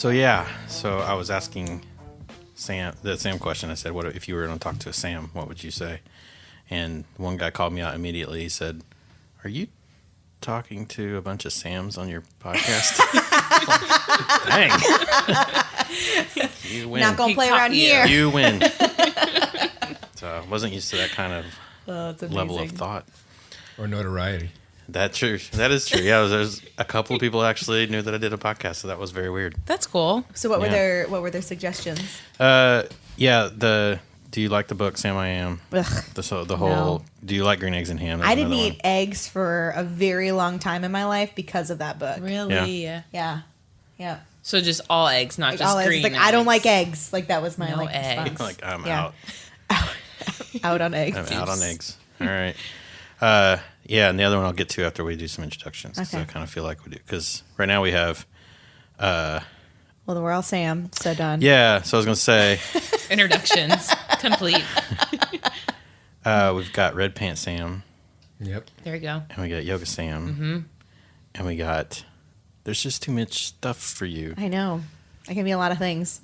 So I was asking Sam the Sam question. I said, "What if you were going to talk to a Sam? What would you say?" And one guy called me out immediately. He said, "Are you talking to a bunch of Sams on your podcast?" Dang, you win. Not gonna play around here. You win. So I wasn't used to that kind of that's level of thought or notoriety. That's true. That is true. Yeah, there's a couple of people actually knew that I did a podcast, so that was very weird. That's cool. So what were their suggestions? Do you like the book Sam I Am? Ugh, The whole. Do you like green eggs and ham? That's I didn't another eat eggs for a very long time in my life because of that book. Really? Yeah. So just all eggs, not just all eggs. green Like eggs. I don't like eggs. Like that was my No response. eggs. Like I'm Yeah. out. Out on eggs. I'm out on eggs. All right. And the other one I'll get to after we do some introductions. Because Okay. I kind of feel like we do. Because right now we have. Well, then we're all Sam. So done. Yeah. So I was going to say. Introductions complete. We've got Red Pants Sam. Yep. There you go. And we got Yoga Sam. Mm-hmm. And we got. There's just too much stuff for you. I know. I can be a lot of things.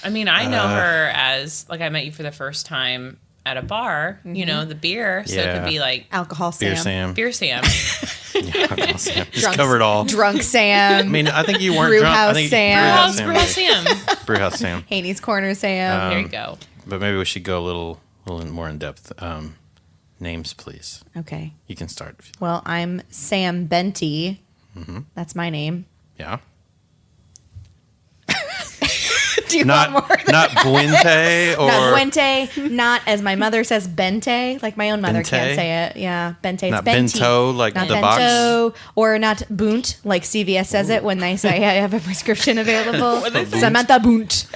I mean, I know her as, like, I met you for the first time at a bar, you know, the beer. So it could be like Alcohol Sam. Beer Sam. Beer Sam. Yeah, Alcohol Sam. Just Drunk- covered all. Drunk Sam. I mean, I think you weren't Brew drunk. I House think Sam. Brewhouse Sam. Brewhouse Sam. Haney's Corner Sam. There you go. But maybe we should go a little more in depth. Names, please. Okay. You can start. If you Well, I'm Sam Benty. That's my name. Yeah. Do you Not want more? not Buente or Not Buente, not as my mother says Bente, like my own mother Bente? can't say it. Yeah, Bente. It's not Benti. Bento like Not the bento, box. or not Bunt, like CVS says it when they say I have a prescription available. Samantha Bunt.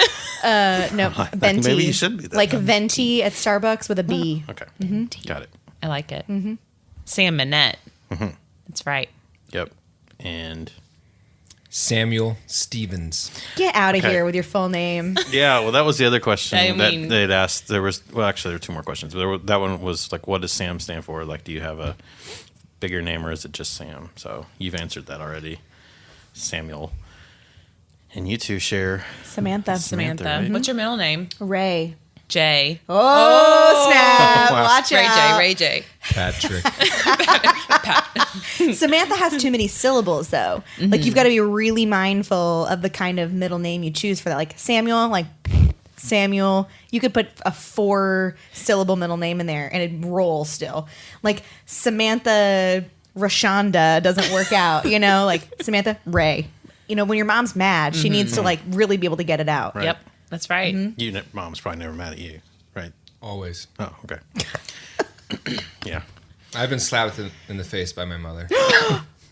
No, Benti. maybe you should be that like then. Venti at Starbucks with a B. Okay. Got it. I like it. Sam Manette. That's right. Yep. And Samuel Stevens. Get out of Okay. here with your full name. yeah, well, that was the other question I that mean- they'd asked. Actually, there were two more questions. But that one was like, what does Sam stand for? Like, do you have a bigger name or is it just Sam? So you've answered that already, Samuel. And you two share Samantha. Samantha. right? What's your middle name? Ray. Jay. Oh, snap. Wow. Watch Ray out. J. Ray J. Patrick. Samantha has too many syllables, though. Like, you've got to be really mindful of the kind of middle name you choose for that. Like, Samuel. You could put a 4-syllable middle name in there, and it'd roll still. Like, Samantha Rashonda doesn't work out, you know? Like, Samantha Ray. You know, when your mom's mad, she needs to, like, really be able to get it out. Right. Yep. That's right. Mom's probably never mad at you, right? Always. Oh, okay. Yeah. I've been slapped in the face by my mother.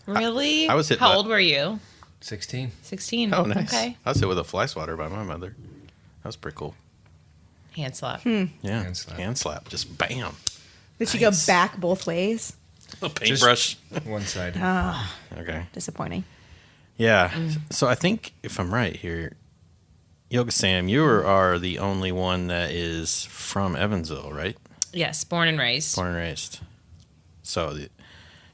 Really? I was hit How by- old were you? 16. 16. Oh, nice. Okay. I was hit with a fly swatter by my mother. That was pretty cool. Hand slap. Yeah. Hand slap. Just bam. Did she Nice. go back both ways? A paintbrush. One side. Okay. Disappointing. Yeah. So I think if I'm right here, Yoga Sam, you are the only one that is from Evansville, right? Yes. Born and raised. Born and raised. So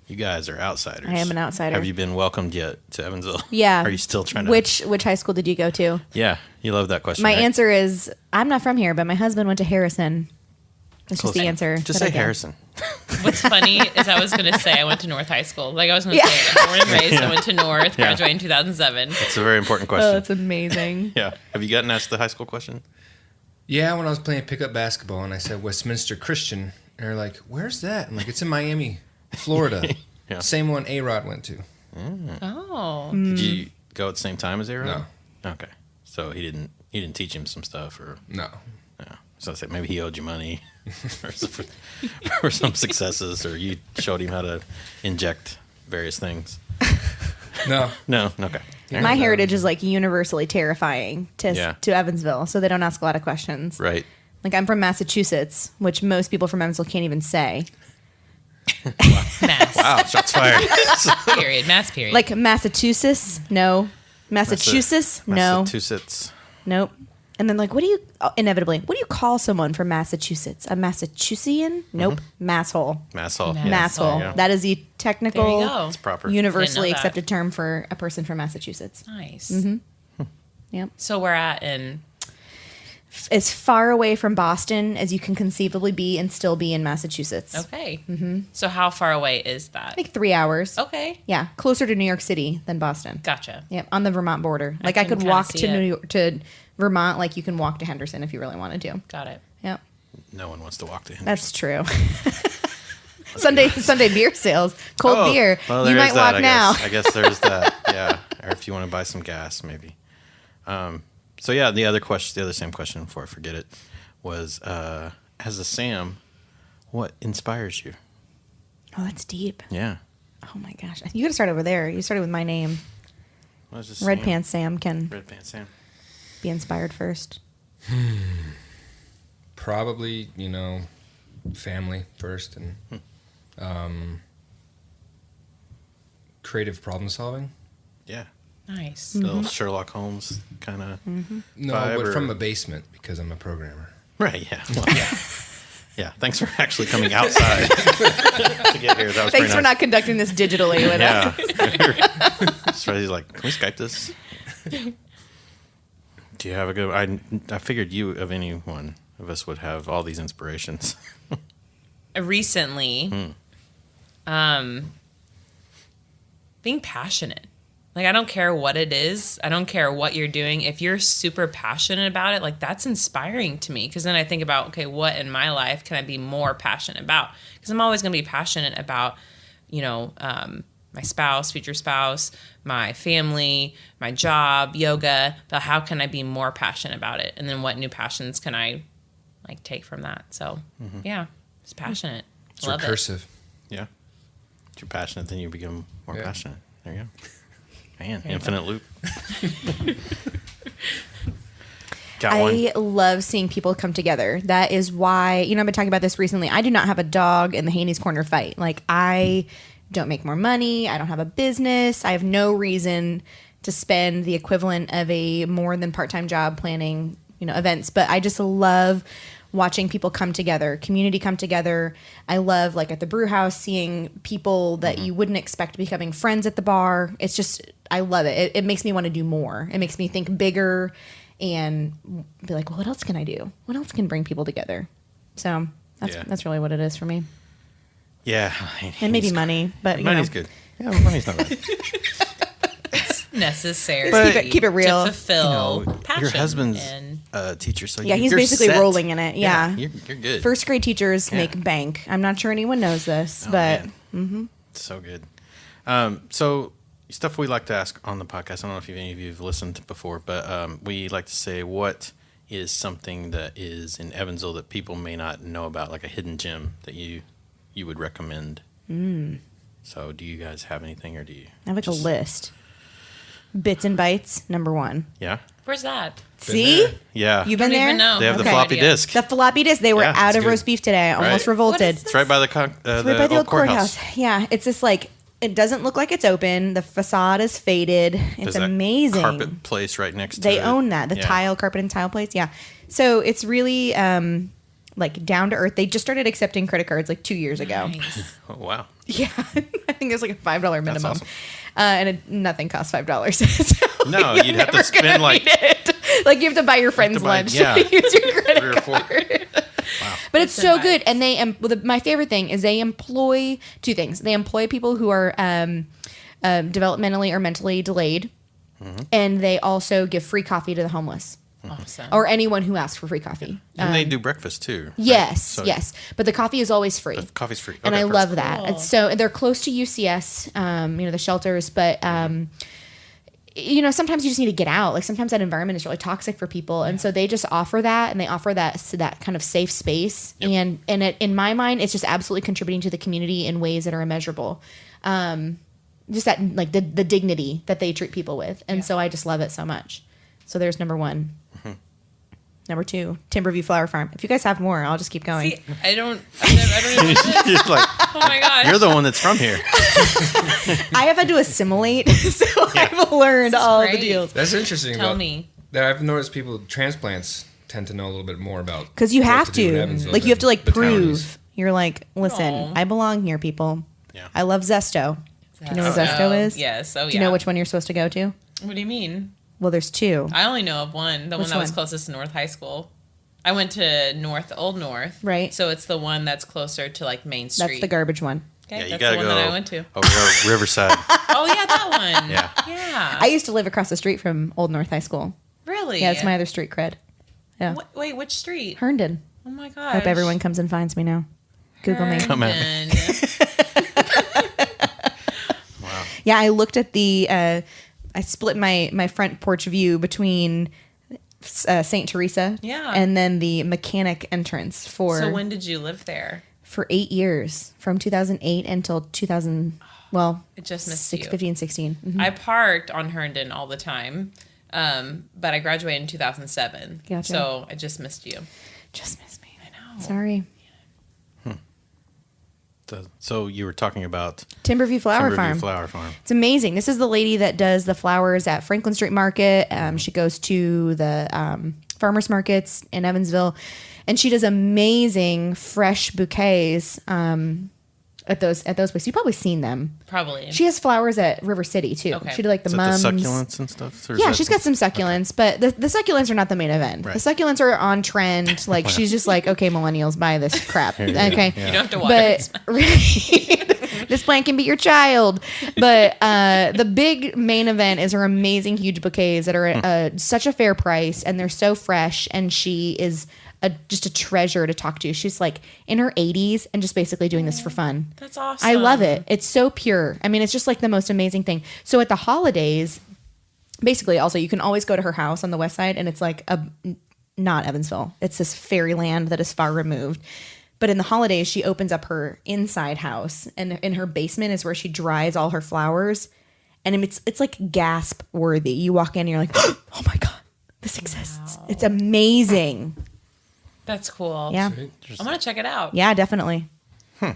you guys are outsiders. I am an outsider. Have you been welcomed yet to Evansville? Yeah. Are you still trying to? Which high school did you go to? Yeah. You love that question. My right? answer is I'm not from here, but my husband went to Harrison. That's just Close. the answer. Just that I say get. Harrison. What's funny is I was going to say I went to North High School. Like I was going to say born and raised. I went to North, graduated in 2007. It's a very important question. Oh, that's amazing. Yeah. Have you gotten asked the high school question? Yeah, when I was playing pickup basketball and I said Westminster Christian, and they're like, where's that? I'm like, it's in Miami, Florida. Yeah. Same one A-Rod went to. Oh. Did you go at the same time as Aaron? No. Okay. So he didn't teach him some stuff or No. no. So I said maybe he owed you money for some successes or you showed him how to inject various things. No. No. Okay. My heritage is like universally terrifying Yeah. to Evansville, so they don't ask a lot of questions. Right. Like I'm from Massachusetts, which most people from Evansville can't even say. Mass. Wow. Shots fired. Period. Mass period. Like Massachusetts, no. Massachusetts, no. Massachusetts. Nope. And then what do you call someone from Massachusetts? A Massachusettsian? Nope. Masshole. Masshole. Mass- Yeah. Masshole. There you go. That is the there you technical, go. It's proper. universally Didn't know that. accepted term for a person from Massachusetts. Nice. Yep. So we're at in As far away from Boston as you can conceivably be and still be in Massachusetts. okay. Mm-hmm. So how far away is that? Like 3 hours. Okay. Yeah, closer to New York City than Boston. Gotcha. Yep, on the Vermont border. Like I can could kinda walk see to it. New York, to Vermont like you can walk to Henderson if you really wanted to. Got it. Yep. No one wants to walk to him. That's true. Sunday beer sales, cold beer. Well, You there might is that, walk now. I guess there's that. Yeah, or if you want to buy some gas, maybe. So yeah, the other same question before I forget it was, as a Sam, what inspires you? Oh, that's deep. Yeah. Oh my gosh, you got to start over there. You started with my name. What is this? Red Pants Sam can Red Pants Sam. be inspired first. Probably, family first and creative problem solving. Yeah. Nice. Little Sherlock Holmes kind of. No, Vibe but or- from a basement because I'm a programmer. Right. Yeah. Well, yeah. Thanks for actually coming outside to get here. That was Thanks pretty for not conducting this digitally with us. Yeah. So he's like, can we Skype this? Do you have a good? I figured you of anyone of us would have all these inspirations. Recently, being passionate. Like, I don't care what it is. I don't care what you're doing. If you're super passionate about it, like, that's inspiring to me. Because then I think about, okay, what in my life can I be more passionate about? Because I'm always going to be passionate about, my spouse, future spouse, my family, my job, yoga. But how can I be more passionate about it? And then what new passions can I, take from that? So, yeah, it's passionate. It's Love recursive. Yeah. If you're passionate, then you become more Yeah. passionate. There you go. Man, infinite loop. Got one. I love seeing people come together. That is why, I've been talking about this recently. I do not have a dog in the Haney's Corner fight. Like, I don't make more money. I don't have a business. I have no reason to spend the equivalent of a more than part-time job planning, events. But I just love watching people come together, community come together. I love, like, at the brew house, seeing people that you wouldn't expect becoming friends at the bar. It's just, I love it. It makes me want to do more. It makes me think bigger and be like, well, what else can I do? What else can bring people together? So that's really what it is for me. Yeah. And maybe money, but Money's good. Yeah, well, money's not bad. necessary. But keep it real. To fulfill passion. Your husband's and a teacher, so Yeah, he's you're basically set. rolling in it. Yeah. You're good. First grade teachers Yeah. make bank. I'm not sure anyone knows this, Oh, but man. So good. So stuff we like to ask on the podcast. I don't know if any of you have listened before, but we like to say what is something that is in Evansville that people may not know about, like a hidden gem that you would recommend. So do you guys have anything, or do you? I have like a list. Bits and Bites, number 1. Yeah. where's that? See? there. Yeah. You've been Don't there? even know. They have the Okay. floppy Idea. disk. The floppy disk. They were Yeah, out it's of good. roast beef today. I almost Right. revolted. What is It's right by the Right by the old old courthouse. Yeah, it's just like, it doesn't look like it's open. The facade is faded. It's There's that amazing. carpet place right next to They it. own that. The Yeah. carpet and tile place. Yeah. So it's really like down to earth. They just started accepting credit cards like 2 years ago. Nice. Oh, wow. Yeah. I think there's like a $5 minimum. awesome. And nothing costs $5. So No, you're you'd have to never spend gonna like need it. Like you have to buy your friend's buy- lunch yeah. to use your credit 3 or 4. card. Wow. But it's Bits so and good. bites. And they my favorite thing is they employ 2 things. They employ people who are developmentally or mentally delayed, and they also give free coffee to the homeless Awesome. or anyone who asks for free coffee. And they do breakfast too. right? Yes, So yes. But the coffee is always free. The coffee's free. And Okay, I perfect. love that. Cool. It's so they're close to UCS, the shelters, but sometimes you just need to get out. Like sometimes that environment is really toxic for people, and so they just offer that, and they offer that kind of safe space. Yep. And in my mind, it's just absolutely contributing to the community in ways that are immeasurable. Just that like the dignity that they treat people with, and so I just love it so much. So there's number 1. Number 2, Timberview Flower Farm. If you guys have more, I'll just keep going. See, I don't even know this. You're like, Oh my gosh. you're the one that's from here. I have had to assimilate, so I've learned all the great. deals. That's interesting. Tell about, me. That I've noticed people transplants tend to know a little bit more about Because you what have do in to. Evansville Like, you have to, like, than the prove. townies. You're like, listen, Aw. I belong here, people. Yeah. I love Zesto. Do you know what Zesto is? Yes. Oh, yeah. Do you know which one you're supposed to go to? What do you mean? Well, there's two. I only know of one. The Which one that was one? closest to North High School. I went to Old North. Right. So it's the one that's closer to like Main Street. That's the garbage one. Okay, Yeah, you that's gotta the one go that I went to. over to Riverside. Oh yeah, that one. Yeah. Yeah. I used to live across the street from Old North High School. Really? Yeah, it's my other street cred. Yeah. Wait, which street? Herndon. Oh my gosh. Hope everyone comes and finds me now. Google me. Come at me. Herndon. Wow. Yeah, I looked at the. I split my front porch view between St. Teresa. Yeah. And then the mechanic entrance for So when did you live there? for 8 years, from 2008 until 2000. Well, It just missed you. 15, 16. Mhm. I parked on Herndon all the time, but I graduated in 2007. Gotcha. So I just missed you. Just missed me. I know. Sorry. So you were talking about Timberview Flower Farm. Flower Farm. It's amazing. This is the lady that does the flowers at Franklin Street Market. She goes to the farmers markets in Evansville, and she does amazing fresh bouquets at those places. You've probably seen them. Probably. She has flowers at River City too. Okay. She did like the Is that mums. the succulents and stuff? Or is Yeah, that- she's got some succulents, but the succulents are not the main event. Right. The succulents are on trend. Like she's just like, okay, millennials, buy this crap. you go. Okay, Yeah. You don't have to water it. but this plant can be your child. But the big main event is her amazing huge bouquets that are such a fair price, and they're so fresh. And she is just a treasure to talk to. She's like in her 80s and just basically doing this for fun. That's awesome. I love it. It's so pure. I mean, it's just like the most amazing thing. So at the holidays, basically, also you can always go to her house on the west side, and it's like not Evansville. It's this fairyland that is far removed. But in the holidays, she opens up her inside house, and in her basement is where she dries all her flowers, and it's like gasp worthy. You walk in, and you're like, oh my god, this exists. It's amazing. That's cool. Yeah, I'm going to check it out. yeah, definitely.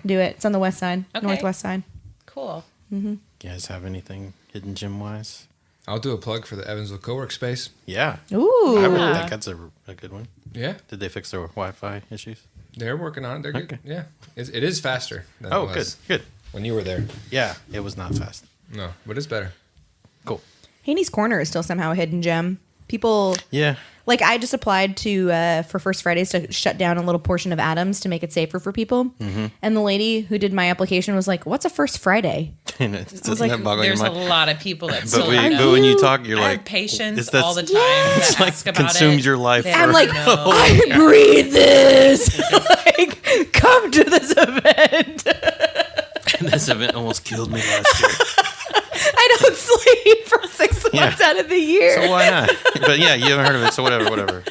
Do it. It's on the west side, Okay. northwest side. Cool. You guys have anything hidden gem wise? I'll do a plug for the Evansville co-work space. Yeah. Ooh, I would Yeah. think that's a good one. Yeah, Did they fix their Wi-Fi issues? they're working on it. They're good. Okay. Yeah, it is faster than Oh, it good, was good. when you were there. Yeah, it was not fast. No, but it's better. Cool. Haney's Corner is still somehow a hidden gem. People Yeah. like I just applied to for First Fridays to shut down a little portion of Adams to make it safer for people. Mm-hmm. And the lady who did my application was like, "What's a First Friday?" And it doesn't like, that boggle your There's a mind? lot of people that But, still don't know. but when you talk, you're I like, have patients is that- all the time Yes. that like ask about consumes it. your life They for- I'm don't like, know. I breathe this. Like, come to this event. this event almost killed me last year. I don't sleep for 6 Yeah. months out of the year. So why not? But yeah, you haven't heard of it, so whatever.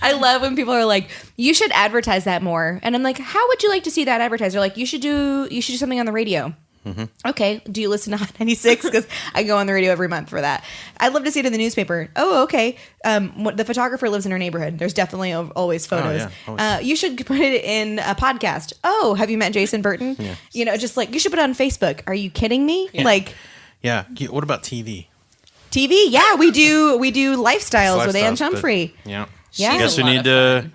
I love when people are like, "You should advertise that more," and I'm like, "How would you like to see that advertised?" They're like, "You should do something on the radio." Mm-hmm. Okay, do you listen to Hot 96? Because I go on the radio every month for that. I'd love to see it in the newspaper. Oh, okay. The photographer lives in her neighborhood. There's definitely always photos. yeah, always. You should put it in a podcast. Oh, have you met Jason Burton? Yeah. You know, just like you should put it on Facebook. Are you kidding me? Like Yeah. What about TV? TV? Yeah, we do lifestyles with Ann Lifestyles, but- Humphrey. Yeah. Yeah. I guess She's a we lot need of to fun.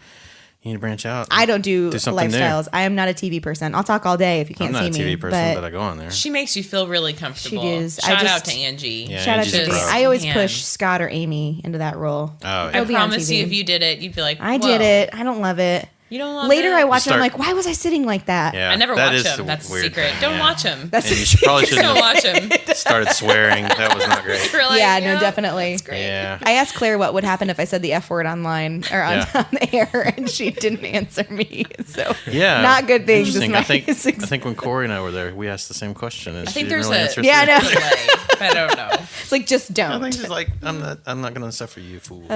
you need to branch out. I don't do something new. lifestyles. I am not a TV person. I'll talk all day if you I'm can't not see a TV me. person, but I go on there. She makes you feel really comfortable. She does. Shout I just- out to Angie. Yeah, Shout out Angie's to a me. pro. I always Man. push Scott or Amy into that role. Oh, I yeah. be on promise you, TV. if you did it, you'd be like, I Whoa. did it. I don't love it. You don't love Later, it? I watch it. I'm start- like, why was I sitting like that? Yeah, I never that watch is them. That's a weird secret. thing, Don't yeah. watch them. That's And you probably Just don't shouldn't watch them. started swearing. That was not great. Yeah, no, definitely. That's great. Yeah. I asked Claire what would happen if I said the F word online or on, Yeah. on the air, and she didn't answer me. So Yeah, not good things. Interesting. Is I think when Corey and I were there, we asked the same question. And I she think didn't there's really a answer us Yeah, I either. know. delay, but I don't know. it's like just I don't. think she's like, I'm not gonna suffer you fools.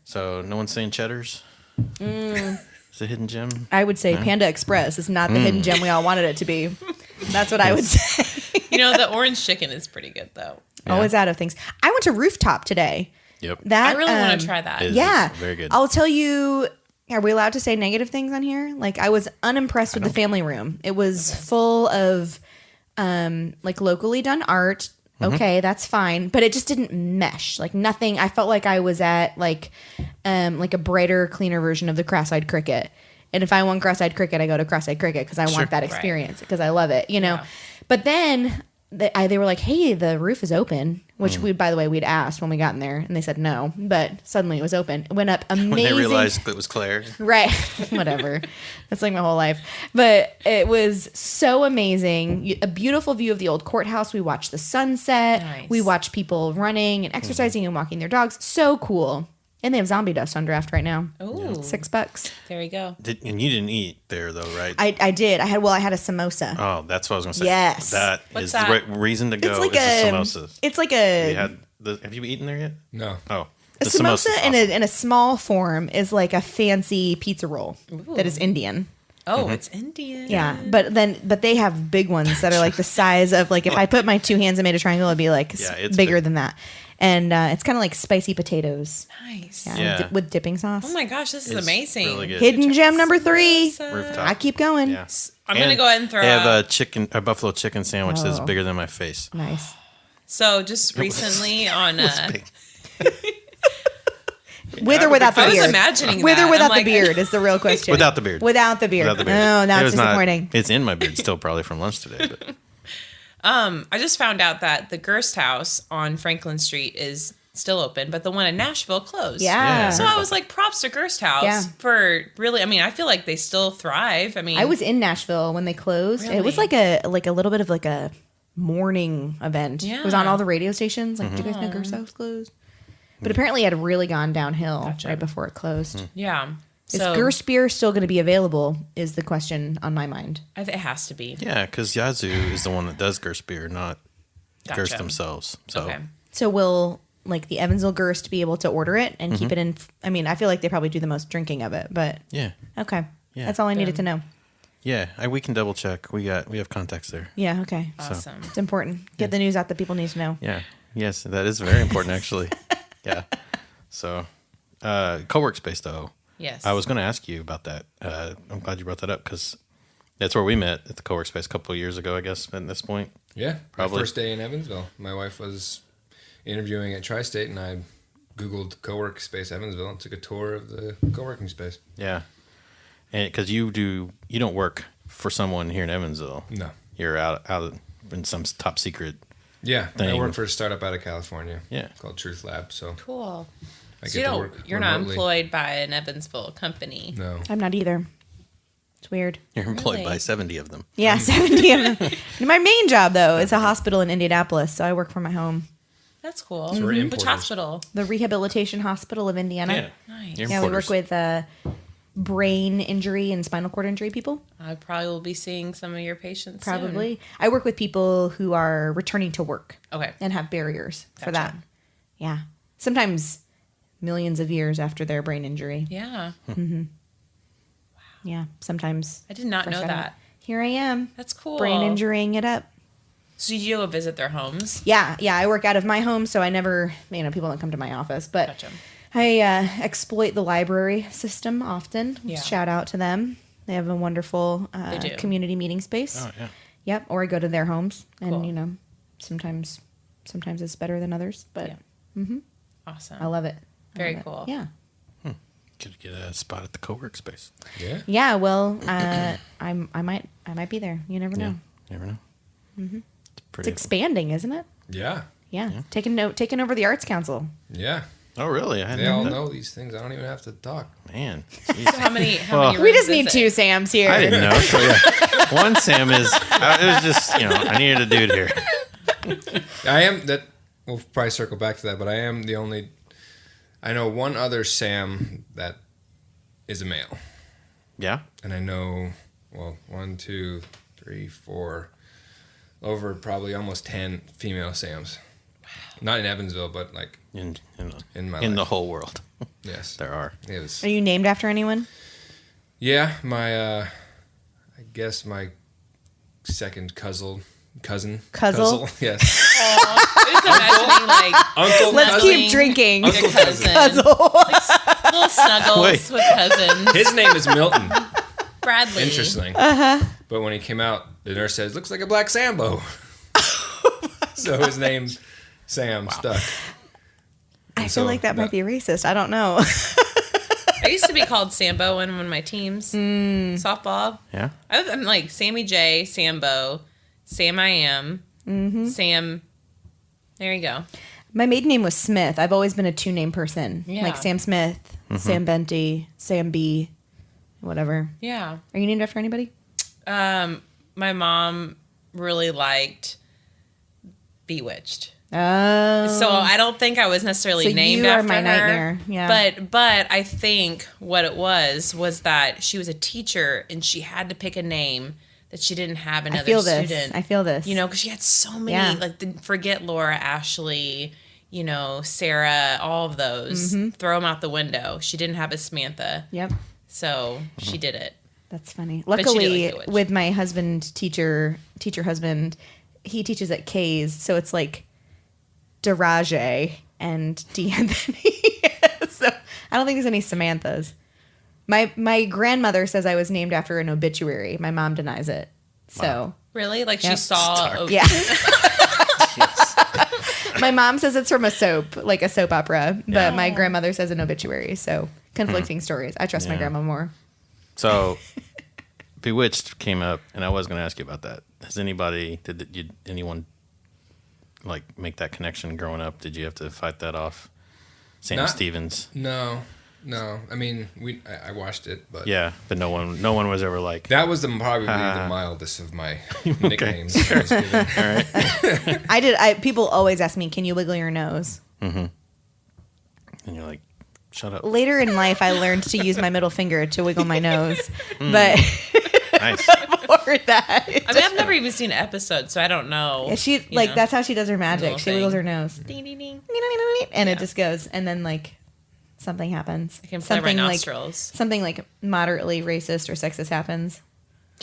So no one's saying cheddars. It's a hidden gem. I would say Panda Express is not the hidden gem we all wanted it to be. That's what I would say. You know, the orange chicken is pretty good though. Yeah. Always out of things. I went to Rooftop today. Yep. That I really want um, to try that. Is- Yeah, very good. I'll tell you. Are we allowed to say negative things on here? Like, I was unimpressed with the family room. It was full of like locally done art. Okay, that's fine, but it just didn't mesh. Like nothing. I felt like I was at like a brighter, cleaner version of the Cross-Eyed Cricket. And if I want Cross-Eyed Cricket, I go to Cross-Eyed Cricket because I Sure. want that Right. experience because I love it. You know. Yeah. But then they were like, hey, the roof is open, which by the way, we'd asked when we got in there, and they said no, but suddenly it was open. It went up amazing. When they realized it was Claire. Right. Whatever. That's like my whole life. But it was so amazing. A beautiful view of the old courthouse. We watched the sunset. Nice. We watched people running and exercising and walking their dogs. So cool. And they have zombie dust on draft right now. Oh, $6. there you go. And you didn't eat there though, right? I did. I had a samosa. Oh, that's what I was going to say. Yes. That What's is that? the right reason to go. It's like is the a samosas. It's like We a had have you eaten there yet? No. Oh, a the samosa samosa's in awesome. a small form is like a fancy pizza roll that is Indian. Oh, it's Indian. Yeah, but they have big ones that are like the size of like if I put my two hands and made a triangle, it'd be like it's bigger big. than that. And it's kind of like spicy potatoes. Nice. Yeah, Yeah. With dipping sauce. Oh my gosh, this is It's amazing. really good. Hidden gem number 3. Rooftop. I keep going. Yeah. I'm gonna go ahead and throw They have out- a buffalo chicken sandwich that's Oh. bigger than my face. Nice. So just recently on Big. With or without the I was beard? imagining With that. or I'm without like- the beard is the real question. Without the beard. Without the beard. Without the beard. Oh, It that's was not- disappointing. It's in my beard still, probably from lunch today. But I just found out that the Gerst House on Franklin Street is still open, but the one in Nashville closed. Yeah. So I was like, props to Gerst House Yeah. for really. I mean, I feel like they still thrive. I mean, I was in Nashville when they closed. It was Really? like a little bit of like a morning event. It was on Yeah. all the radio stations. Like, do you guys know Gerst House closed? But apparently it had really gone downhill Gotcha. right before it closed. Yeah. Is So Gerst beer still going to be available? Is the question on my mind. I think it has to be. yeah, because Yazoo is the one that does Gerst beer, not Gotcha. Gerst themselves. So Okay. So will like the Evansville Gerst be able to order it and keep it in? I mean, I feel like they probably do the most drinking of it, but yeah, okay, Yeah. that's all I needed to know. yeah, we can double check. We have contacts there. Yeah, okay, Awesome. it's important. Get the news out that people need to know. Yeah, yes, that is very important actually. Yeah. So, co-work space though. Yes. I was going to ask you about that. I'm glad you brought that up because that's where we met at the co-work space a couple of years ago, I guess, at this point. Yeah. Probably. My first day in Evansville. My wife was interviewing at Tri-State, and I Googled co-work space Evansville and took a tour of the co-working space. Yeah. And because you don't work for someone here in Evansville. No. You're out in some top secret. Yeah. I Thing. work for a startup out of California. Yeah. Called Truth Lab. So Cool. I So get you to don't, work you're not remotely. employed by an Evansville company. No. I'm not either. It's weird. You're employed Really? by 70 of them. Yeah, 70 of them. My main job though is a hospital in Indianapolis, so I work from my home. That's cool. So we're Which importers. hospital? The Rehabilitation Hospital of Indiana. Nice. You're Yeah, we work importers. with brain injury and spinal cord injury people. I probably will be seeing some of your patients Probably. I work with people who are returning to work soon. Okay. and have barriers for Gotcha. that. Yeah. Sometimes millions of years after their brain injury. Yeah. Yeah. Sometimes. I did not fresh know out of that. it. Here I am, That's cool. brain injuring it up. So you go visit their homes? Yeah. Yeah. I work out of my home, so I never, people don't come to my office, but Gotcha. I exploit the library system often. Yeah. Shout out to them. They have a wonderful They do. community meeting space. Oh, yeah. Yep. Or I go to their homes, Cool. and sometimes it's better than others, but Yeah. Awesome. I love it. I Very love it. cool. Yeah. Could get a spot at the co-work space. Yeah. Yeah. Well, I might be there. You never know. Yeah. Never know. It's It's pretty. expanding, isn't it? Yeah. Yeah. Taking over the Arts Council. Yeah. Oh, really? I They all didn't know these things. I don't even have to talk. Man. So how many Well, We rooms just need is two it? Sams here. I didn't know. So yeah, one Sam is. It was just I needed a dude here. I am that. We'll probably circle back to that, but I am the only. I know one other Sam that is a male, Yeah. and I know 1, 2, 3, 4, over probably almost 10 female Sams. Not in Evansville, but like In in my the life. whole world, Yes, there are. it was. Are you named after anyone? Yeah, my I guess my second cousin. Cuzzle? Yes. I was imagining like Uncle Let's cousin. keep drinking. your Uncle cousin. Puzzle. Little snuggles Wait. with cousins. His name is Milton. Bradley. Interesting. But when he came out, the nurse says, "Looks like a black Sambo." So his name, Sam, stuck. I so feel like that might be racist. I don't know. I used to be called Sambo in one of my teams. Softball. Yeah. I'm like Sammy J, Sambo, Sam I Am, Sam. There you go. My maiden name was Smith. I've always been a 2-name person. Yeah. Like Sam Smith, Sam Benty, Sam B, whatever. Yeah. Are you named after anybody? My mom really liked Bewitched. Oh. So I don't think I was necessarily So named you are after my her. nightmare. Yeah. But I think what it was that she was a teacher and she had to pick a name that she didn't have another I feel student. this. I feel this. You know, because she had so many. Yeah. Like, forget Laura, Ashley, you know, Sarah, all of those. Throw them out the window. She didn't have a Samantha. Yep. So she did it. That's funny. But she did Luckily, like Bewitched. with my husband, teacher husband, he teaches at K's, so it's like Deraje and D'Anthony. So I don't think there's any Samanthas. My grandmother says I was named after an obituary. My mom denies it. So Really? Like Yep. she saw. Dark. yeah. My mom says it's from a soap, like a soap opera, but my grandmother says an obituary. So conflicting stories. I trust my Yeah. grandma more. So, Bewitched came up, and I was going to ask you about that. Has anyone like make that connection growing up? Did you have to fight that off? Sam Not- Stevens. No. I mean, I watched it, but Yeah, but no one was ever like. that was probably the mildest of my nicknames. I was given. People always ask me, "Can you wiggle your nose?" And you're like, shut up. Later in life, I learned to use my middle finger to wiggle my nose, but Nice. before that, I mean, I've never even seen an episode, so I don't know. yeah, she you like know. that's how she does her magic. Little She wiggles thing. her nose, Ding, ding, ding. and it Yeah. just goes, and then like something happens. I can play my Something like nostrils. something like moderately racist or sexist happens.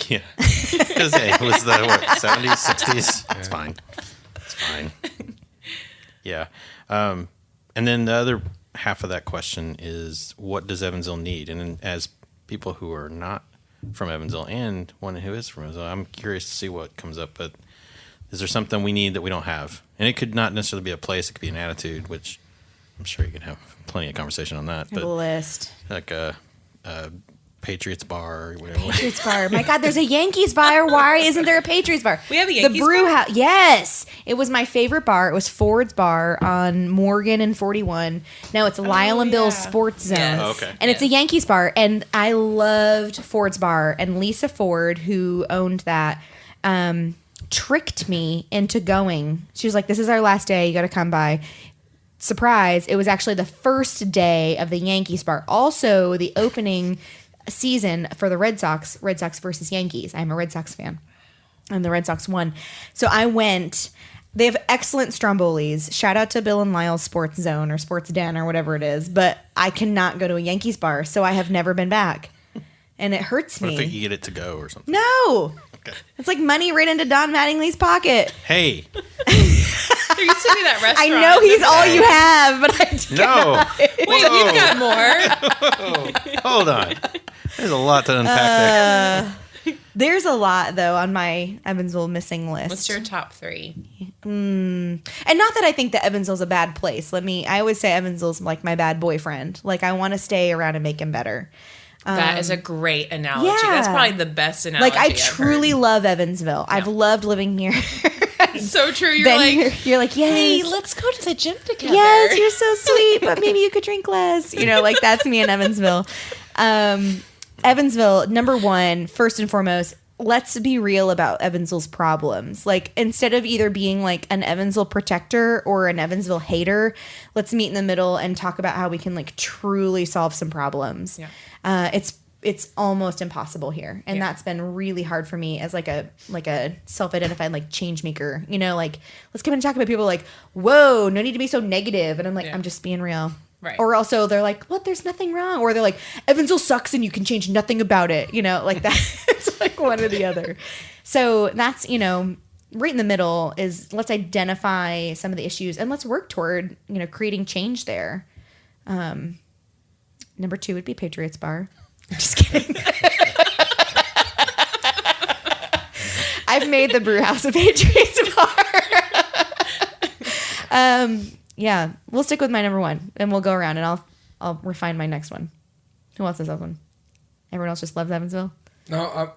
Yeah. Because it was the 70s, 60s. It's fine. It's fine. Yeah. And then the other half of that question is, what does Evansville need? And then as people who are not from Evansville and one who is from Evansville, I'm curious to see what comes up. But is there something we need that we don't have? And it could not necessarily be a place. It could be an attitude, which I'm sure you can have plenty of conversation on that. I have a But list. like a Patriots bar or whatever. Patriots bar. My God, there's a Yankees bar. Why isn't there a Patriots bar? We have a Yankees the brew bar? house. Yes, it was my favorite bar. It was Ford's Bar on Morgan and 41. Now it's Lyle and Bill's yeah. Sports Zone. Yes. Oh, okay. And it's a Yes. Yankees bar, and I loved Ford's Bar. And Lisa Ford, who owned that, tricked me into going. She was like, "This is our last day. You got to come by." Surprise! It was actually the first day of the Yankees bar. Also, the opening season for the Red Sox versus Yankees. I'm a Red Sox fan, and the Red Sox won. So I went. They have excellent Strombolis. Shout out to Bill and Lyle's Sports Zone or Sports Den or whatever it is. But I cannot go to a Yankees bar, so I have never been back, and it hurts What me. if you get it to go or something? No, Okay. it's like money right into Don Mattingly's pocket. Hey, There used to be that restaurant. I know he's all you have, but I no. Wait, you've got more. Hold on. There's a lot to unpack there. There's a lot though on my Evansville missing list. What's your top 3? And not that I think that Evansville's a bad place. I always say Evansville's like my bad boyfriend. Like I want to stay around and make him better. That is a great analogy. yeah. That's probably the best analogy. Like I I've truly heard. love Evansville. I've loved living here. It's so true. You're Then like, you're like, hey, yes, let's go to the gym together. yes, you're so sweet, but maybe you could drink less. Like that's me in Evansville. Evansville, number one, first and foremost, let's be real about Evansville's problems. Like instead of either being like an Evansville protector or an Evansville hater, let's meet in the middle and talk about how we can like truly solve some problems. Yeah. It's almost impossible here, and that's been really hard for me as like a self-identified like change maker. Like let's come and talk about people like, whoa, no need to be so negative, and I'm like, I'm just being real. Right. Or also they're like, what? There's nothing wrong. Or they're like, Evansville sucks and you can change nothing about it. Like that. It's like one or the other. So that's right in the middle is let's identify some of the issues and let's work toward creating change there. Number 2 would be Patriots Bar. Just kidding. I've made the brew house a Patriots bar. Yeah, we'll stick with my number 1 and we'll go around and I'll refine my next one. Who wants this other one? Everyone else just loves Evansville? No,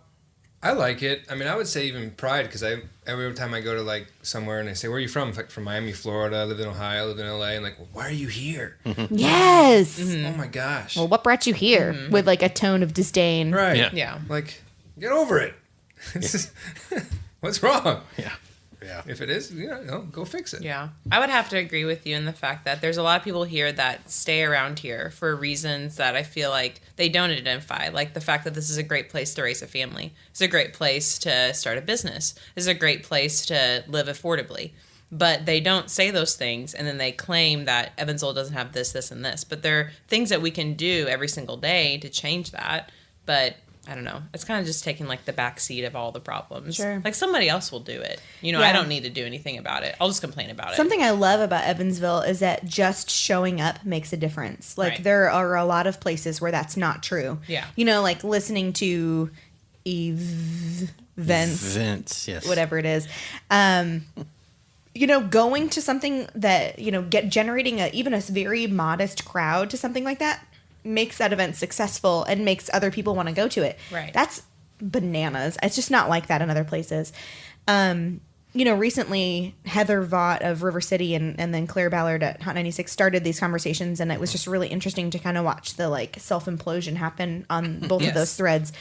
I like it. I mean, I would say even pride, because every time I go to like somewhere and they say, "Where are you from?" Like from Miami, Florida. I live in Ohio. I live in LA. And like, well, why are you here? Yes. Oh my gosh. Well, what brought you here? With like a tone of disdain. Right. Yeah. Yeah. Like, get over it. What's wrong? Yeah. Yeah. If it is, go fix it. Yeah. I would have to agree with you in the fact that there's a lot of people here that stay around here for reasons that I feel like they don't identify. Like the fact that this is a great place to raise a family. It's a great place to start a business. It's a great place to live affordably. But they don't say those things, and then they claim that Evansville doesn't have this, this, and this. But there are things that we can do every single day to change that. But I don't know. It's kind of just taking like the back seat of all the problems. Sure. Like somebody else will do it. You know, Yeah. I don't need to do anything about it. I'll just complain about it. Something I love about Evansville is that just showing up makes a difference. Like Right. there are a lot of places where that's not true. Yeah. You know, like listening to events, Vince, yes. whatever it is. You know, going to something that, generating even a very modest crowd to something like that makes that event successful and makes other people want to go to it. Right. That's bananas. It's just not like that in other places. Recently Heather Vaught of River City and then Claire Ballard at Hot 96 started these conversations, and it was just really interesting to kind of watch the like self-implosion happen on both of Yes. those threads.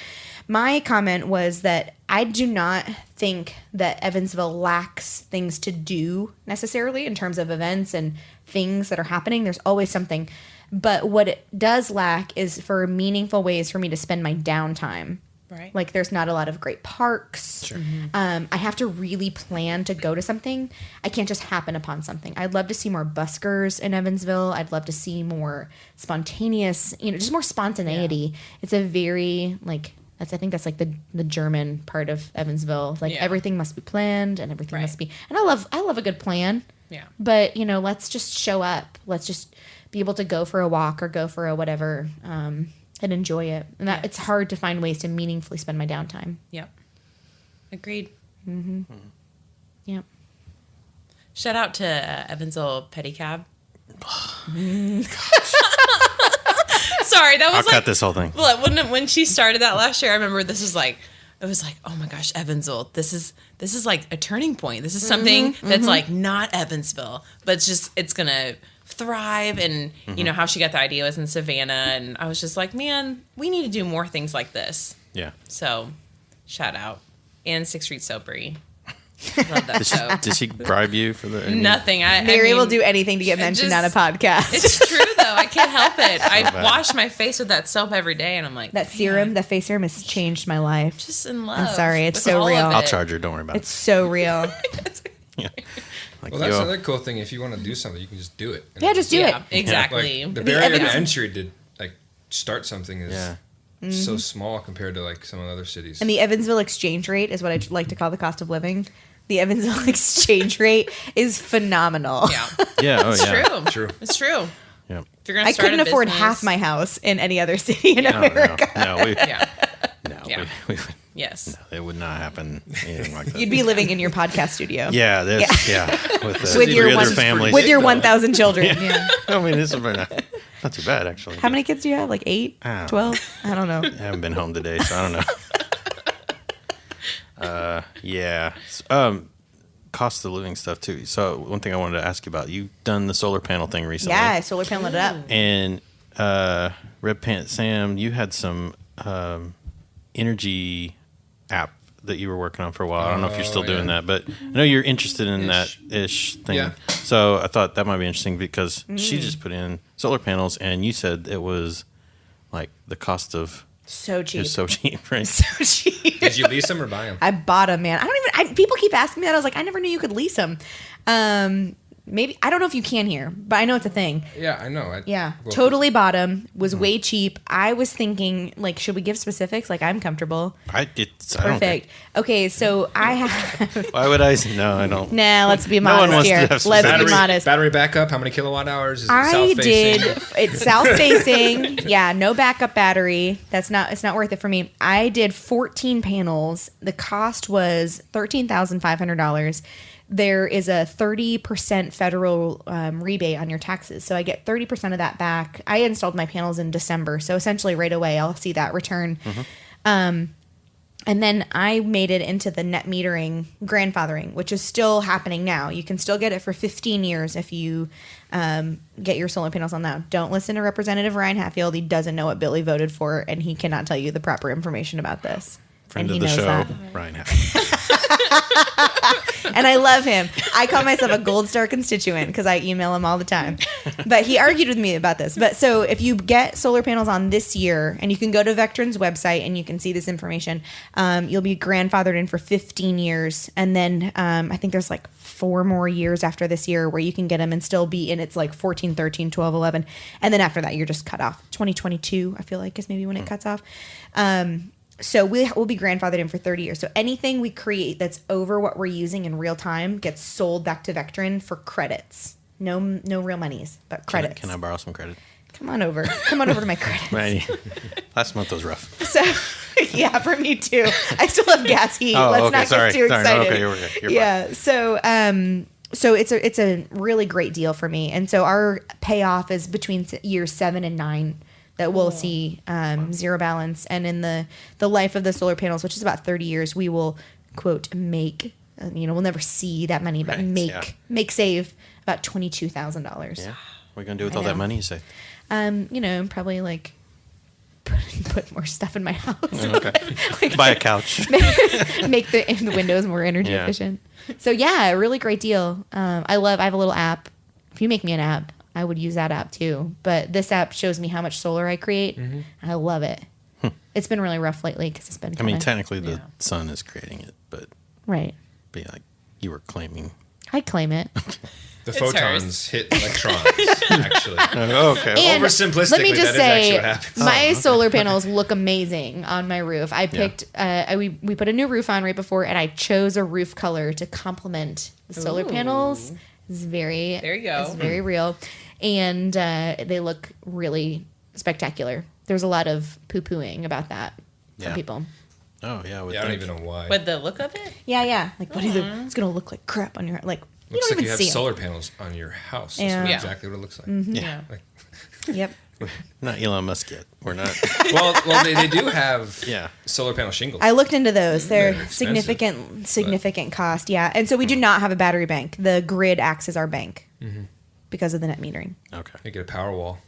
My comment was that I do not think that Evansville lacks things to do necessarily in terms of events and things that are happening. There's always something. But what it does lack is for meaningful ways for me to spend my downtime. Right. Like there's not a lot of great parks. Sure. I have to really plan to go to something. I can't just happen upon something. I'd love to see more buskers in Evansville. I'd love to see more spontaneous, just more spontaneity. It's a very I think that's like the German part of Evansville. Like Yeah. everything must be planned and everything Right. must be. And I love a good plan. Yeah. But let's just show up. Let's just be able to go for a walk or go for a whatever, and enjoy it. And that it's hard to find ways to meaningfully spend my downtime. Yep. Agreed. Yep. Shout out to Evansville Pedicab. Sorry, that was I'll cut this whole thing. Well, when she started that last year, I remember it was like, oh my gosh, Evansville, this is like a turning point. This is something that's like not Evansville, but it's gonna thrive. And you know how she got the idea was in Savannah, and I was just like, man, we need to do more things like this. Yeah. So, shout out and 6th Street Soapery. Love that show. Did she bribe you for the? Nothing. Mary will do anything to get mentioned on a podcast. It's true though. I can't help it. I wash my face with that soap every day, and I'm like, that serum, that face serum has changed my life. just in love. I'm sorry, it's with so all of real. I'll it. charge her. Don't worry about It's so real. it. Yeah. Like, Well, that's yo, another cool thing. If you want to do something, you can just do it. And Yeah, just do Yeah, it. exactly. Like, the The barrier to Evans- entry to like start something is Yeah. so small compared to like some other cities. And the Evansville exchange rate is what I like to call the cost of living. The Evansville exchange rate is phenomenal. Yeah, Yeah. Oh it's yeah. true. True. It's true. Yeah. If you're gonna I start couldn't a afford business- half my house in any other city in No, America. no, we, Yeah. no, Yeah. we, Yes. it would not happen. Anything like that. You'd be living in your podcast studio. Yeah, this, yeah. With, With three your other one- families. With your though. 1,000 children. Yeah. I mean, this is not too bad actually. How many kids do you have? Like 8? I don't know. 12? I don't know. I haven't been home today, so I don't know. Yeah. Cost of living stuff too. So one thing I wanted to ask you about, you've done the solar panel thing recently. Yeah, I solar paneled it up. And Red Pants Sam, you had some energy app that you were working on for a while. I don't know if you're still doing yeah. that, but I know you're interested in Ish. that ish thing. Yeah. So I thought that might be interesting because she just put in solar panels, and you said it was like the cost of So it cheap. was so cheap, right? So cheap. Did you lease them or buy them? I bought them, man. People keep asking me that. I was like, I never knew you could lease them. Maybe, I don't know if you can here, but I know it's a thing. Yeah, I know. Yeah, Well, totally bought them. Was way cheap. I was thinking, like, should we give specifics? Like, I'm comfortable. I don't care. Perfect. Okay, so I have. Why would I? No, I don't. Nah, let's be No one modest wants to here. have Let's be Battery, modest. battery backup. How many kilowatt hours? Is it I south did. facing? It's south facing. Yeah, no backup battery. It's not worth it for me. I did 14 panels. The cost was $13,500. There is a 30% federal rebate on your taxes. So I get 30% of that back. I installed my panels in December. So essentially right away, I'll see that return. And then I made it into the net metering grandfathering, which is still happening now. You can still get it for 15 years if you get your solar panels on now. Don't listen to Representative Ryan Hatfield. He doesn't know what Billy voted for, and he cannot tell you the proper information about this. Friend and of he the knows show, that. Ryan Hatfield. And I love him. I call myself a Gold Star constituent because I email him all the time. But he argued with me about this. But so if you get solar panels on this year, and you can go to Vectron's website and you can see this information, you'll be grandfathered in for 15 years. And then I think there's like 4 more years after this year where you can get them and still be in. It's like 14, 13, 12, 11. And then after that, you're just cut off. 2022, I feel like, is maybe when it cuts off. So we'll be grandfathered in for 30 years. So anything we create that's over what we're using in real time gets sold back to Vectron for credits. No real monies, but credits. Can I borrow some credit? Come on over. Come on over to my credits. Right. Last month was rough. So, yeah, for me too. I still have gas heat. Oh, Let's okay, not sorry. get too Sorry, excited. no, okay, you're fine. Yeah. So it's a really great deal for me. And so our payoff is between years 7 and 9 that we'll see zero balance. And in the life of the solar panels, which is about 30 years, we will, quote, make, we'll never see that money, but save about $22,000. Yeah. What are you going to do with I all that know. money, you say? Probably like put more stuff in my house. Okay. Buy a couch. Make the windows more energy efficient. So yeah, a really great deal. I have a little app. If you make me an app, I would use that app too. But this app shows me how much solar I create. Mm-hmm. I love it. It's been really rough lately because it's been Technically the sun is creating it, but right. Be like you were claiming. I claim it. The It's photons hers. hit electrons, actually. Oh, okay. And Oversimplistically, let me just that is actually say, what happens. my solar panels look amazing on my roof. I picked, we put a new roof on right before, and I chose a roof color to complement the solar panels. It's There you go. It's very real, and they look really spectacular. There's a lot of poo-pooing about that from people. Oh yeah. I don't even know why. With the look of it? Yeah. Like, what it's gonna look like crap on your like. Looks you don't like you even have see 'em. solar panels on your house. That's Yeah. exactly what it looks like. Yeah. Like, Yep. Not Elon Musk yet. We're not. well, they do have Yeah. solar panel shingles. I looked into those. They're They're expensive, significant cost. Yeah. And so we do not have a battery bank. The grid acts as our bank because of the net metering. Okay. You get a power wall.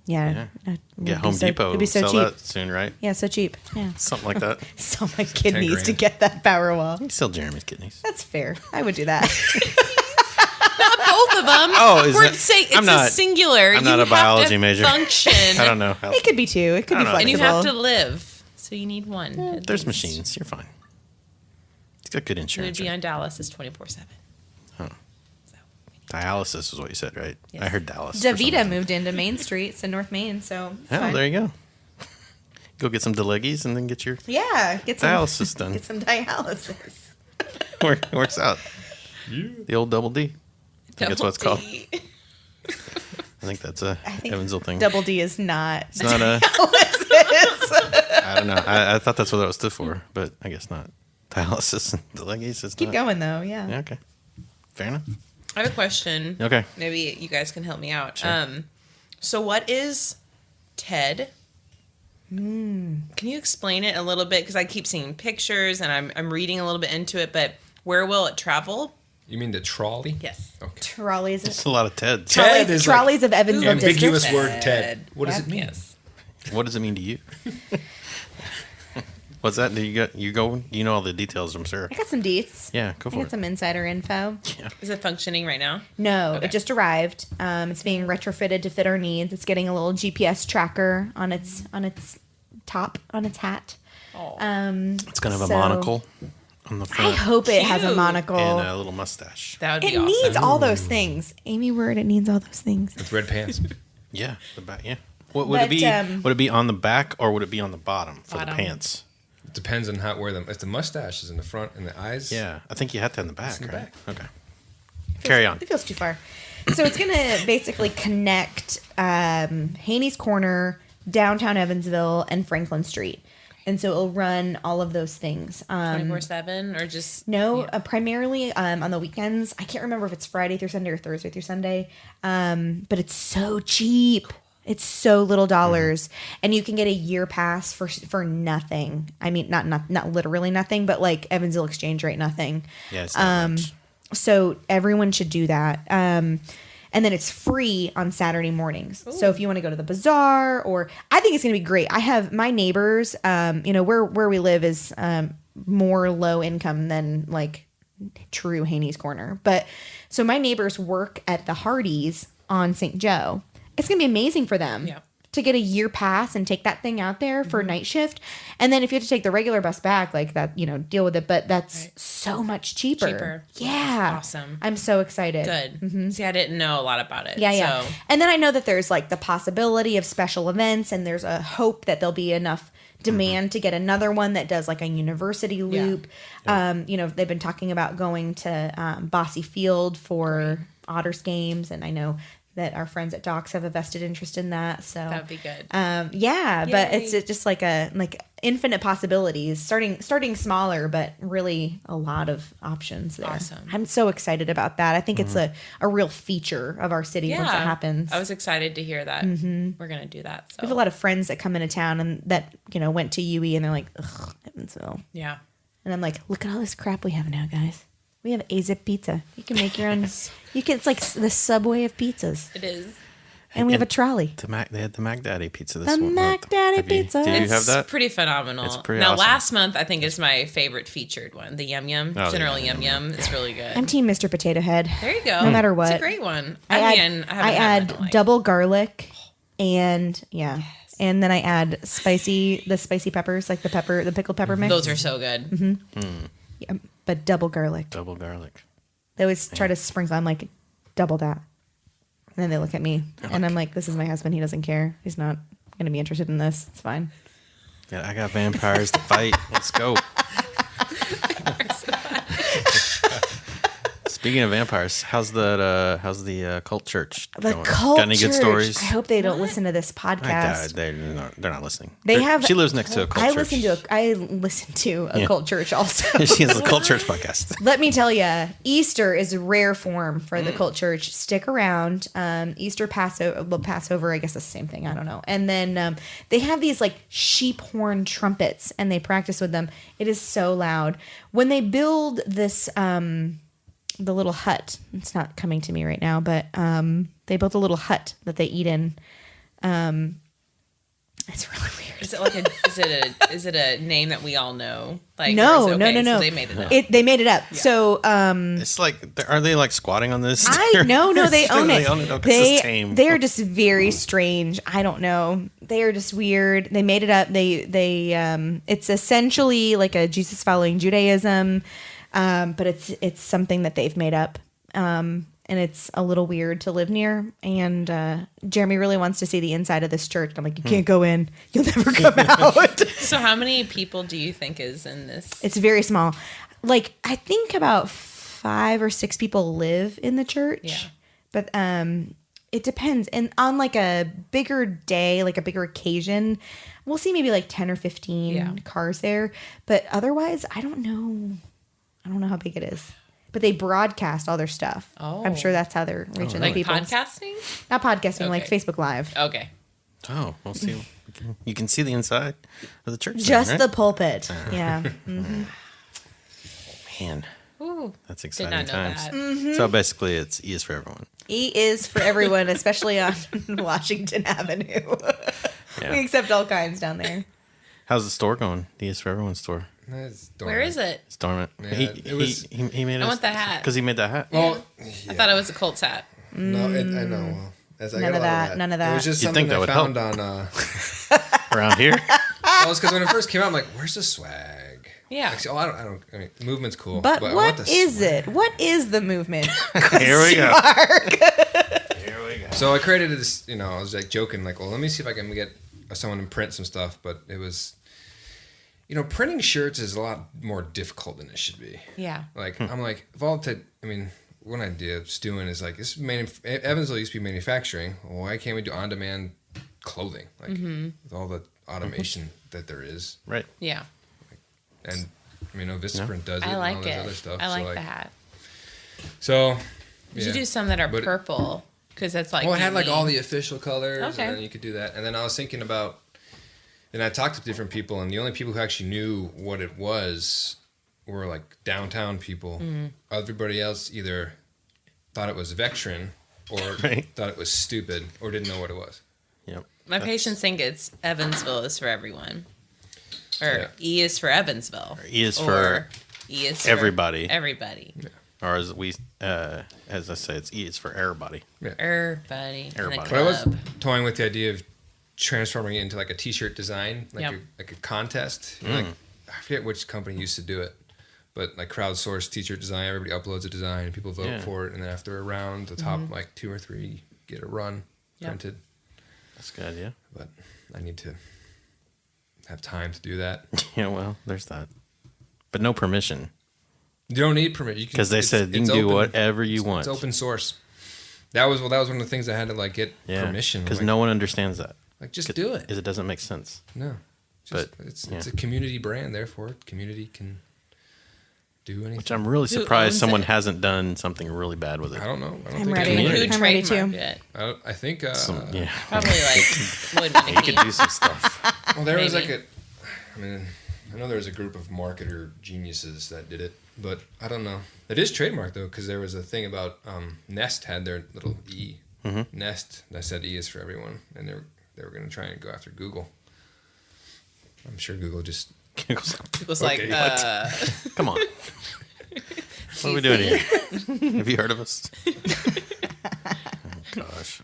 Yeah. Yeah. Get Home Depot. It'd be so sell cheap. that soon, right? Yeah, so cheap. Yeah. Something like that. So my kid 10 needs to grand. get that power wall. You sell Jeremy's kidneys. That's fair. I would do that. Both of them. Oh, is We're that- saying it's I'm not- a singular. I'm not You a biology have to major. Function. I don't know. How, It could be 2. It could I be don't know. And you flexible. have to live. So you need one. at there's least. machines. You're fine. It's got good It would insurance. be Right? on Dallas is 24/7. Huh. So, Dialysis is what you said, right? Yes. I heard Dallas. for some Davita reason. moved into Main Street. It's in North Main, so it's Oh, fine. there you go. Go get some Deleggies and then get your Yeah, get some dialysis done. Get some dialysis. Works out. The old double D. I think that's what it's called. D. I think that's a think Evansville thing. Double D is not. It's not a. I don't know. I thought that's what that was stood for, but I guess not. Dialysis and Deleggies is Keep not. going though. Yeah. Yeah, okay. Fair enough. I have a question. Okay. Maybe you guys can help me out. Sure. So what is TED? Can you explain it a little bit? Because I keep seeing pictures and I'm reading a little bit into it, but where will it travel? You mean the trolley? Yes. Okay. Trolleys. It's a lot of Teds. Ted Trolleys, is like trolleys of Evansville ambiguous District. word Ted. What does it mean? Yes. What does it mean to you? What's that? Do you know all the details, I'm sure. I got some deets. Yeah, go I for got it. some insider info. Is it functioning right now? No, Okay. it just arrived. It's being retrofitted to fit our needs. It's getting a little GPS tracker on its top, on its hat. Oh. It's gonna have a So- monocle on the I front hope it has a Cute. monocle. and a little mustache. That would be It awesome. needs all those things. Amy word, it needs all those things. With red pants. Yeah, the back. Yeah. What would But, it be? Would it be on the back or would it be on the bottom for Bottom. the pants? It depends on where if the mustache is in the front and the eyes. Yeah, I think you have to in the back. in the right? Okay. Carry on. It feels too far. So it's going to basically connect Haney's Corner, downtown Evansville, and Franklin Street. And so it'll run all of those things. 24/7 or just No, yeah. primarily on the weekends. I can't remember if it's Friday through Sunday or Thursday through Sunday. But it's so cheap. It's so little dollars, and you can get a year pass for nothing. I mean, not literally nothing, but like Evansville exchange rate, nothing. Yeah, it's not much. So everyone should do that. And then it's free on Saturday mornings. Ooh. So if you want to go to the bazaar, or I think it's going to be great. I have my neighbors, where we live is more low income than like true Haney's Corner. But so my neighbors work at the Hardee's on St. Joe. It's going to be amazing for them to get a year pass and take that thing out there for night shift. And then if you have to take the regular bus back, like that, deal with it. But that's so much cheaper. Yeah. Awesome. I'm so excited. Good. Mm-hmm. See, I didn't know a lot about it. Yeah. So. And then I know that there's like the possibility of special events, and there's a hope that there'll be enough demand to get another one that does like a university loop. Yeah. They've been talking about going to Bossy Field for Otters games, and I know that our friends at Docs have a vested interest in that. So that'd be good. But it's just like infinite possibilities, starting smaller, but really a lot of options there. Awesome. I'm so excited about that. I think it's a real feature of our city once it happens. I was excited to hear that. Mm-hmm. We're going to do that. So. We have a lot of friends that come into town and that, went to UE, and they're like, ugh, Evansville. Yeah. And I'm like, look at all this crap we have now, guys. We have A-Zip pizza. You can make your own. It's like the Subway of pizzas. It is. And we have a trolley. They had the Mac Daddy pizza this The month. Mac Daddy pizza. Do you have that? It's pretty phenomenal. It's pretty now, awesome. last month, I think is my favorite featured one. The Yum Yum. General Yum Yum. It's really good. I'm Team Mr. Potato Head. There you go. No matter what. It's a great one. I add double garlic and, and then I add the spicy peppers, like the pickled pepper mix. Those are so good. Mm-hmm. Yeah, but double garlic. Double garlic. They always try to sprinkle. I'm like, double that. And then they look at me, and I'm like, this is my husband. He doesn't care. He's not going to be interested in this. It's fine. Yeah, I got vampires to fight. Let's go. Speaking of vampires, how's the cult church going? Cult got any good church. stories? I hope they don't listen to this podcast. They're not listening. She lives next to a cult church. I listen to a cult church also. She has a cult church podcast. Let me tell you, Easter is rare form for the cult church. Stick around. Easter Passover, I guess it's the same thing. I don't know. And then they have these like sheep horn trumpets, and they practice with them. It is so loud. When they build this, the little hut, it's not coming to me right now, but they built a little hut that they eat in. It's really weird. Is it like is it a name that we all know? Like no. So they made it up. They made it up. Yeah. So it's like, are they like squatting on this? No, they own it. They own it. Okay, it's tame. They're just very strange. I don't know. They are just weird. They made it up. They it's essentially like a Jesus following Judaism, but it's something that they've made up. And it's a little weird to live near. And Jeremy really wants to see the inside of this church. I'm like, you can't go in. You'll never come out. So how many people do you think is in this? It's very small. Like, I think about 5 or 6 people live in the church. Yeah. But it depends. And on like a bigger day, like a bigger occasion, we'll see maybe like 10 or 15 cars there. But otherwise, I don't know. I don't know how big it is. But they broadcast all their stuff. Oh. I'm sure that's how they're reaching the people. Podcasting? Not podcasting, Okay. like Facebook Live. Okay. Oh, we'll see. You can see the inside of the church. Just right? the pulpit. Yeah. Mm-hmm. Man, Ooh, that's did exciting not know times. that. Mm-hmm. So basically, it's E is for everyone. E is for everyone, especially on Washington Avenue. Yeah. We accept all kinds down there. How's the store going? The E is for everyone store. It's Where is it? It's dormant. Yeah, he made. I want the hat. because he made that hat. Well, I thought it was a Colts hat. no, I know. Well, I got None a of lot that, none of that. It was just You'd something think that I would found help. on. Around here. Well, it's because when it first came out, I'm like, "Where's the swag?" Yeah. Like, I don't. I mean, the movement's cool, But I want what the is swag. it? What is the movement? Here we go. Mark. Here we go. So I created this. I was like joking, like, "Well, let me see if I can get someone to print some stuff." But it was, printing shirts is a lot more difficult than it should be. Yeah. Like I'm like, one idea of stewing is like Evansville used to be manufacturing. Well, why can't we do on-demand clothing? Like with all the automation that there is, Right. Yeah. and Vistaprint does it. I and all like this it. other stuff. I so like the hat. So You should do some that are But- purple Because that's like... Well, it had like unique. all the official colors, Okay. and then you could do that. And then I was thinking about, and I talked to different people, and the only people who actually knew what it was were like downtown people. Everybody else either thought it was Vectrin or Right. thought it was stupid or didn't know what it was. Yep. My patients think it's Evansville is for everyone. Or Yeah. E is for Evansville. E is Or for E is for everybody. Everybody. Or as as I say, it's E is for everybody. Everybody. Everybody. In a But I was club. toying with the idea of transforming it into like a T-shirt design, like Yep. like a contest. You know, like, I forget which company used to do it, but like crowdsourced T-shirt design. Everybody uploads a design, and people vote Yeah. for it, and then after a round, the top like 2 or 3 get a run Yep. printed. That's a good idea. But I need to have time to do that. Yeah, well, there's that. But no permission. You don't need permit. You can Because they said you it's can do open. whatever you want. It's open source. That was one of the things I had to like get Yeah. permission. Because like, no one understands that. like just do it. Because it doesn't make sense. No, just, But, it's yeah. a community brand. Therefore, community can do anything. Which I'm really Who surprised owns someone it? hasn't done something really bad with it. I don't know. I don't I'm think ready. anybody- Who I'm ready trademarked too. it? I think. Yeah. Probably like Wood You could do some stuff. Well, there was like Maybe. I mean, I know there was a group of marketer geniuses that did it, but I don't know. It is trademarked though, because there was a thing about Nest had their little E. Nest that said E is for everyone, and they were going to try and go after Google. I'm sure Google just It was like, Okay, Come on. What are we doing here? Have you heard of us? Oh, gosh.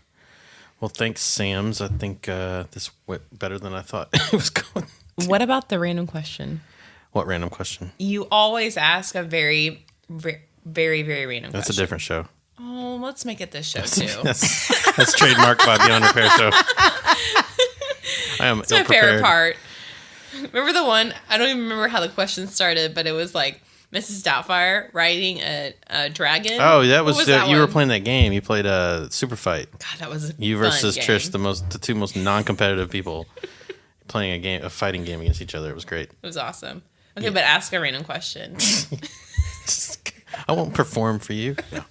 Well, thanks, Sam's. I think this went better than I thought it was going. what about the random question? What random question? You always ask a very, very, very, very random That's a question. different show. Oh, let's make it this show too. That's trademarked by Beyond Repair Show. I am It's my favorite ill-prepared. part. Remember the one? I don't even remember how the question started, but it was like Mrs. Doubtfire riding a dragon. Oh, that What was, that you were one? playing that game. You played Super Fight. God, that was a You fun versus game. Trish, the two most non-competitive people playing a fighting game against each other. It was great. It was awesome. Okay, but ask a random question. I won't perform for you. No.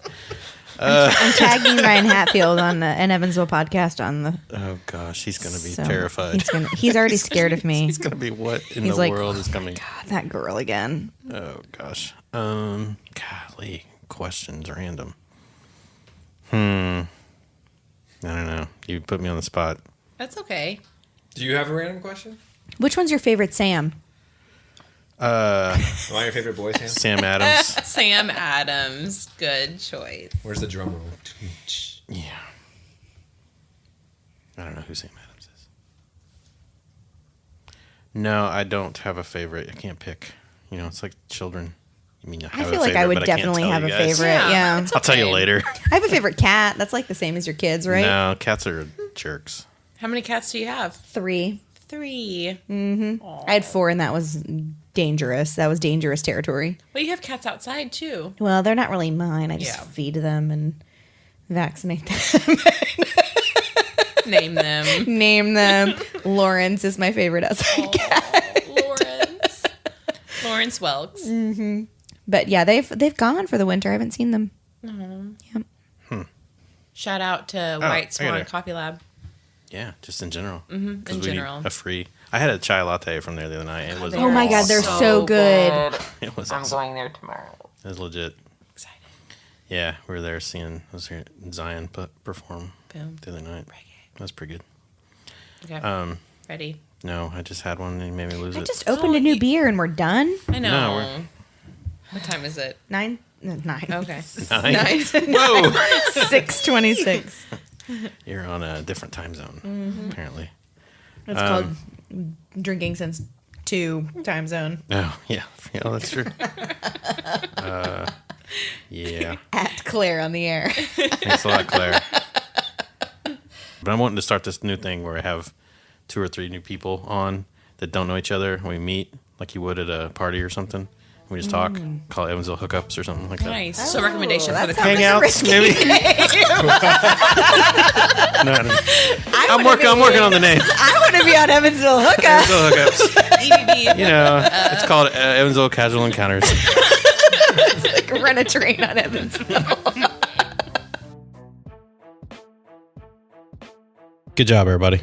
I'm tagging Ryan Hatfield on an Evansville podcast on the. Oh gosh, he's gonna be so terrified. He's already scared of me. He's gonna be what in He's the like, world is coming? God, that girl again. Oh gosh. Golly, questions random. I don't know. You put me on the spot. That's okay. Do you have a random question? Which one's your favorite Sam? Am I your favorite boy, Sam? Sam Adams. Sam Adams. Good choice. Where's the drum roll? Yeah. I don't know who Sam Adams is. No, I don't have a favorite. I can't pick. You know, it's like children. I mean, I feel like I would definitely have a favorite. Yeah. it's I'll tell you okay. later. I have a favorite cat. That's like the same as your kids, right? No, cats are jerks. How many cats do you have? 3. 3. I had 4, and that was dangerous. That was dangerous territory. Well, you have cats outside too. Well, they're not really mine. I just Yeah. feed them and vaccinate them. Name them. Name them. Lawrence is my favorite outside cat. Lawrence. Lawrence Welks. But yeah, they've gone for the winter. I haven't seen them. Shout out to I White got Swan it. Coffee Lab. Yeah, just in general. In we need general. a free. I had a chai latte from there the other night. It was. Oh my God, they're so good. It was I'm awesome. going there tomorrow. It was legit. Excited. Yeah, we were there seeing. I was hearing Zion perform Boom. the other night. Reggae. That was pretty good. Okay. Ready? No, I just had one and he made me lose I it. just opened a new beer and we're done. I know. No, we're- What time is it? 9. Okay. 9? 9. Whoa! 6:26. You're on a different time zone, apparently. It's called drinking since 2 time zone. Oh, yeah. Yeah, that's true. Yeah. At Claire on the air. Thanks a lot, Claire. But I'm wanting to start this new thing where I have 2 or 3 new people on that don't know each other. And we meet like you would at a party or something. We just talk, call it Evansville Hookups or something like that. Nice. So recommendation for the that sounds Hangouts, risky. maybe. No. I'm working on the name. I want to be on Evansville Hookup. Evansville Hookups. EVB. You know, it's called Evansville Casual Encounters. Like run a train on Evansville. Good job, everybody.